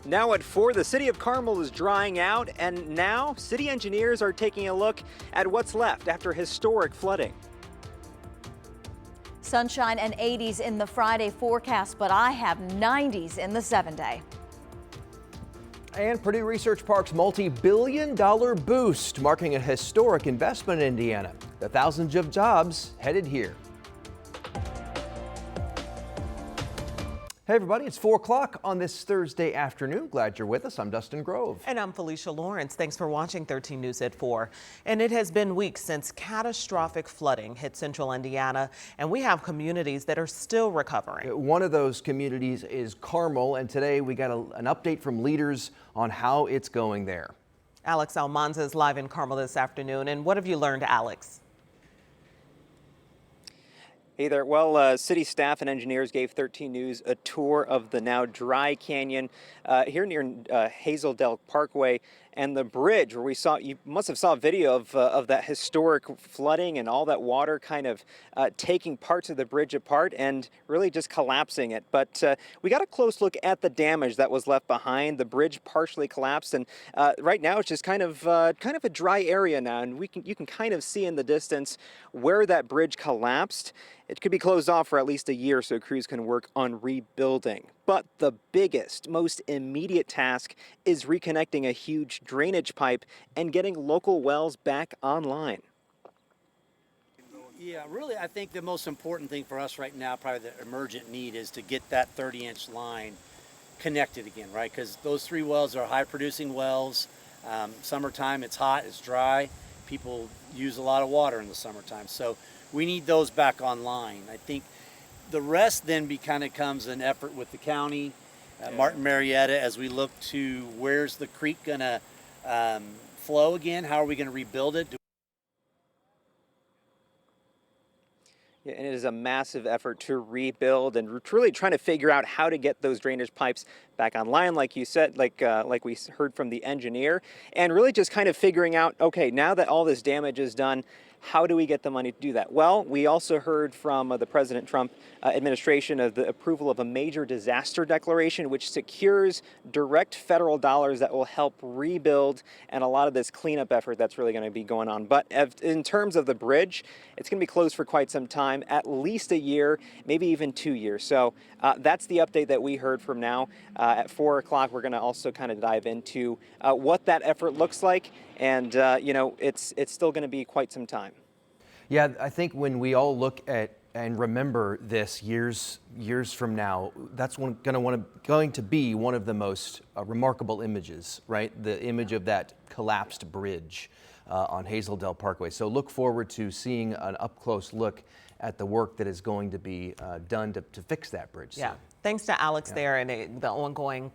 Now at 4, the city of Carmel is drying out, and now city engineers are taking a look at what's left after historic flooding. Sunshine and 80s in the Friday forecast, but I have 90s in the 7-day. And Purdue Research Park's multi-billion-dollar boost, marking a historic investment in Indiana. The thousands of jobs headed here. Hey everybody, it's 4 o'clock on this Thursday afternoon. Glad you're with us. I'm Dustin Grove. And I'm Felicia Lawrence. Thanks for watching 13 News at 4. And it has been weeks since catastrophic flooding hit central Indiana, and we have communities that are still recovering. One of those communities is Carmel, and today we got an update from leaders on how it's going there. Alex Almanza is live in Carmel this afternoon. And what have you learned, Alex? Hey there. Well, city staff and engineers gave 13 News a tour of the now dry canyon here near Hazeldale Parkway and the bridge where you must have saw a video of that historic flooding and all that water kind of taking parts of the bridge apart and really just collapsing it. But we got a close look at the damage that was left behind. The bridge partially collapsed, and right now it's just kind of a dry area now, and you can kind of see in the distance where that bridge collapsed. It could be closed off for at least a year so crews can work on rebuilding. But the biggest, most immediate task is reconnecting a huge drainage pipe and getting local wells back online. Yeah, really, I think the most important thing for us right now, probably the emergent need, is to get that 30-inch line connected again, right? Because those 3 wells are high-producing wells. Summertime, it's hot, it's dry. People use a lot of water in the summertime. So we need those back online. I think the rest then becomes an effort with the county, Martin Marietta, as we look to where's the creek gonna flow again? How are we gonna rebuild it? Yeah, and it is a massive effort to rebuild and really trying to figure out how to get those drainage pipes back online, like you said, like we heard from the engineer, and really just kind of figuring out, okay, now that all this damage is done, how do we get the money to do that? Well, we also heard from the President Trump administration of the approval of a major disaster declaration, which secures direct federal dollars that will help rebuild and a lot of this cleanup effort that's really going to be going on. But in terms of the bridge, it's going to be closed for quite some time, at least a year, maybe even 2 years. So that's the update that we heard from now. At 4 o'clock, we're going to also kind of dive into what that effort looks like. And, it's still going to be quite some time. Yeah, I think when we all look at and remember this years from now, that's going to be one of the most remarkable images, right? The image of that collapsed bridge on Hazeldale Parkway. So look forward to seeing an up-close look at the work that is going to be done to fix that bridge. Yeah, thanks to Alex there, and the ongoing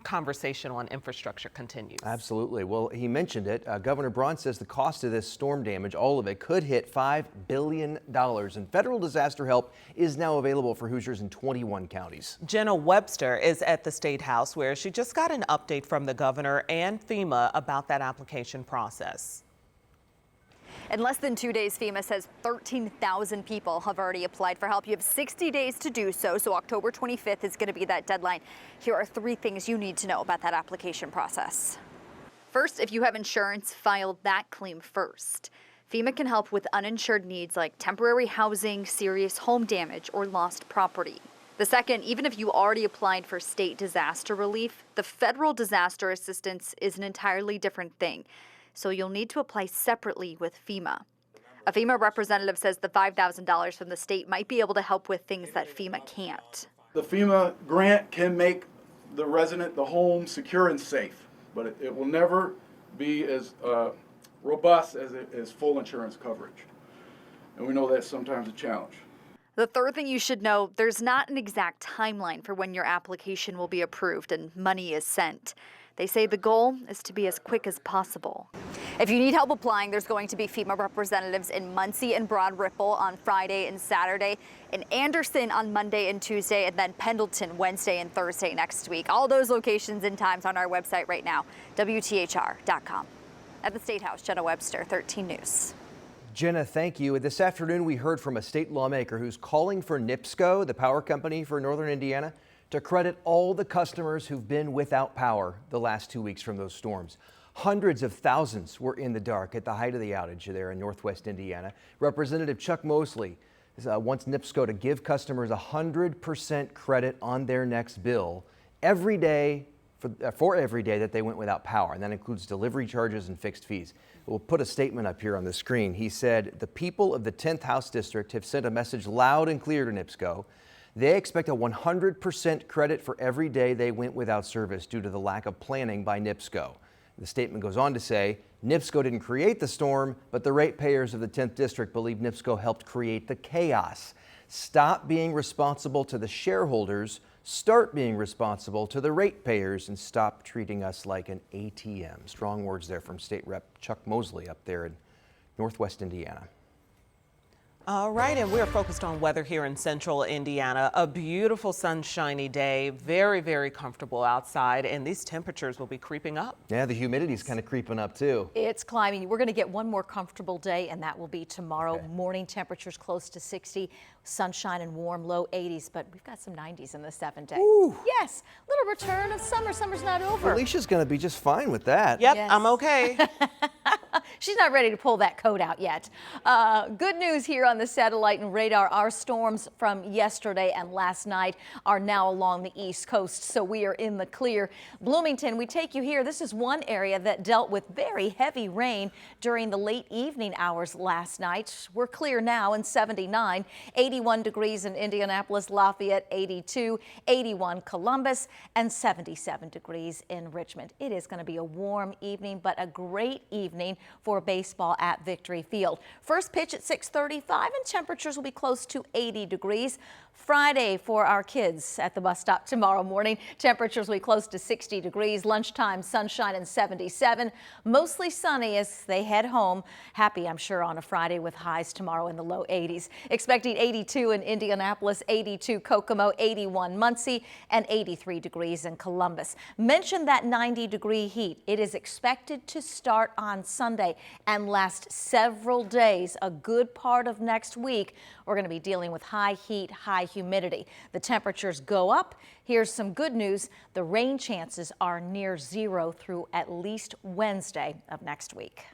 conversation on infrastructure continues. Absolutely. Well, he mentioned it. Governor Braun says the cost of this storm damage, all of it, could hit $5 billion. And federal disaster help is now available for Hoosiers in 21 counties. Jenna Webster is at the State House, where she just got an update from the governor and FEMA about that application process. In less than 2 days, FEMA says 13,000 people have already applied for help. You have 60 days to do so, so October 25th is going to be that deadline. Here are 3 things you need to know about that application process. First, if you have insurance, file that claim first. FEMA can help with uninsured needs like temporary housing, serious home damage, or lost property. The second, even if you already applied for state disaster relief, the federal disaster assistance is an entirely different thing. So you'll need to apply separately with FEMA. A FEMA representative says the $5,000 from the state might be able to help with things that FEMA can't. The FEMA grant can make the resident, the home, secure and safe, but it will never be as robust as full insurance coverage. And we know that's sometimes a challenge. The third thing you should know, there's not an exact timeline for when your application will be approved and money is sent. They say the goal is to be as quick as possible. If you need help applying, there's going to be FEMA representatives in Muncie and Broad Ripple on Friday and Saturday, in Anderson on Monday and Tuesday, and then Pendleton Wednesday and Thursday next week. All those locations and times on our website right now, WTHR.com. At the State House, Jenna Webster, 13 News. Jenna, thank you. This afternoon, we heard from a state lawmaker who's calling for NIPSCO, the power company for Northern Indiana, to credit all the customers who've been without power the last 2 weeks from those storms. Hundreds of thousands were in the dark at the height of the outage there in northwest Indiana. Representative Chuck Mosley wants NIPSCO to give customers 100% credit on their next bill every day for every day that they went without power, and that includes delivery charges and fixed fees. We'll put a statement up here on the screen. He said, the people of the 10th House District have sent a message loud and clear to NIPSCO. They expect a 100% credit for every day they went without service due to the lack of planning by NIPSCO. The statement goes on to say, NIPSCO didn't create the storm, but the ratepayers of the 10th District believe NIPSCO helped create the chaos. Stop being responsible to the shareholders, start being responsible to the ratepayers, and stop treating us like an ATM. Strong words there from State Rep Chuck Mosley up there in northwest Indiana. All right, and we're focused on weather here in central Indiana. A beautiful sunshiny day, very, very comfortable outside, and these temperatures will be creeping up. Yeah, the humidity's kind of creeping up too. It's climbing. We're going to get one more comfortable day, and that will be tomorrow. Okay. Morning temperatures close to 60, sunshine and warm, low 80s, but we've got some 90s in the 7-day. Ooh. Yes, little return of summer. Summer's not over. Alicia's going to be just fine with that. Yep, Yes. I'm okay. She's not ready to pull that coat out yet. Good news here on the satellite and radar. Our storms from yesterday and last night are now along the East Coast, so we are in the clear. Bloomington, we take you here. This is one area that dealt with very heavy rain during the late evening hours last night. We're clear now in 79, 81 degrees in Indianapolis, Lafayette, 82, 81 Columbus, and 77 degrees in Richmond. It is going to be a warm evening, but a great evening for baseball at Victory Field. First pitch at 6:35, and temperatures will be close to 80 degrees. Friday for our kids at the bus stop tomorrow morning. Temperatures will be close to 60 degrees. Lunchtime, sunshine and 77. Mostly sunny as they head home. Happy, I'm sure, on a Friday with highs tomorrow in the low 80s. Expecting 82 in Indianapolis, 82 Kokomo, 81 Muncie, and 83 degrees in Columbus. Mention that 90-degree heat. It is expected to start on Sunday and last several days. A good part of next week, we're going to be dealing with high heat, high humidity. The temperatures go up. Here's some good news. The rain chances are near zero through at least Wednesday of next week.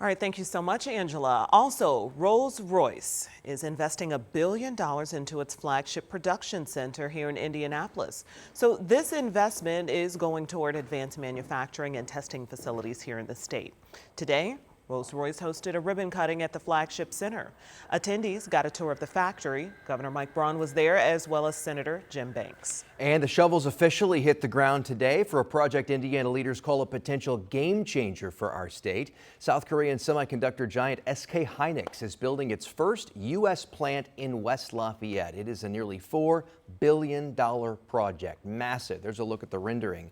All right, thank you so much, Angela. Also, Rolls-Royce is investing $1 billion into its flagship production center here in Indianapolis. So this investment is going toward advanced manufacturing and testing facilities here in the state. Today, Rolls-Royce hosted a ribbon cutting at the flagship center. Attendees got a tour of the factory. Governor Mike Braun was there, as well as Senator Jim Banks. And the shovels officially hit the ground today for a project Indiana leaders call a potential game changer for our state. South Korean semiconductor giant SK Hynix is building its first U.S. plant in West Lafayette. It is a nearly $4 billion project. Massive. There's a look at the rendering.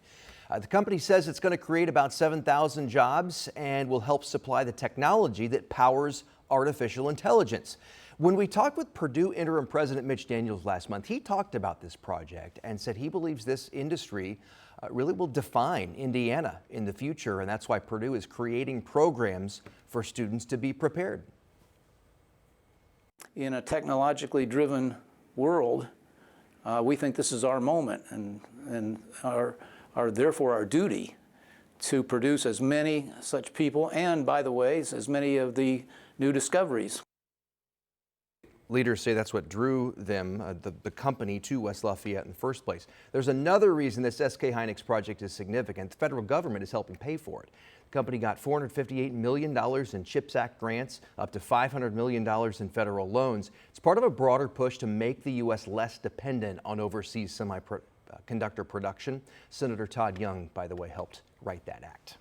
The company says it's going to create about 7,000 jobs and will help supply the technology that powers artificial intelligence. When we talked with Purdue interim president Mitch Daniels last month, he talked about this project and said he believes this industry really will define Indiana in the future, and that's why Purdue is creating programs for students to be prepared. In a technologically driven world, we think this is our moment and therefore our duty to produce as many such people and, by the way, as many of the new discoveries. Leaders say that's what drew them, the company, to West Lafayette in the first place. There's another reason this SK Hynix project is significant. The federal government is helping pay for it. The company got $458 million in CHIPS Act grants, up to $500 million in federal loans. It's part of a broader push to make the U.S. less dependent on overseas semiconductor production. Senator Todd Young, by the way, helped write that act.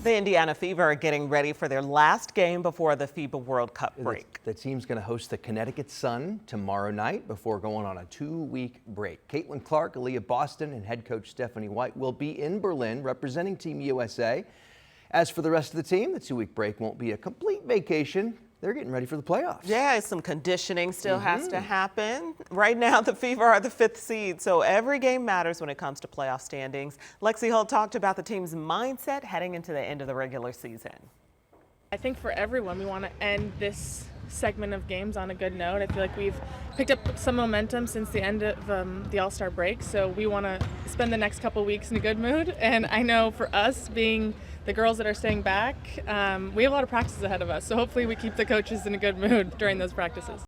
The Indiana Fever are getting ready for their last game before the FIBA World Cup break. The team's going to host the Connecticut Sun tomorrow night before going on a 2-week break. Caitlin Clark, Aaliyah Boston, and head coach Stephanie White will be in Berlin representing Team USA. As for the rest of the team, the 2-week break won't be a complete vacation. They're getting ready for the playoffs. Yeah, some conditioning still has to happen. Right now, the Fever are the 5th seed, so every game matters when it comes to playoff standings. Lexi Hull talked about the team's mindset heading into the end of the regular season. I think for everyone, we want to end this segment of games on a good note. I feel like we've picked up some momentum since the end of the All-Star break, so we want to spend the next couple weeks in a good mood. And I know for us, being the girls that are staying back, we have a lot of practices ahead of us, so hopefully we keep the coaches in a good mood during those practices.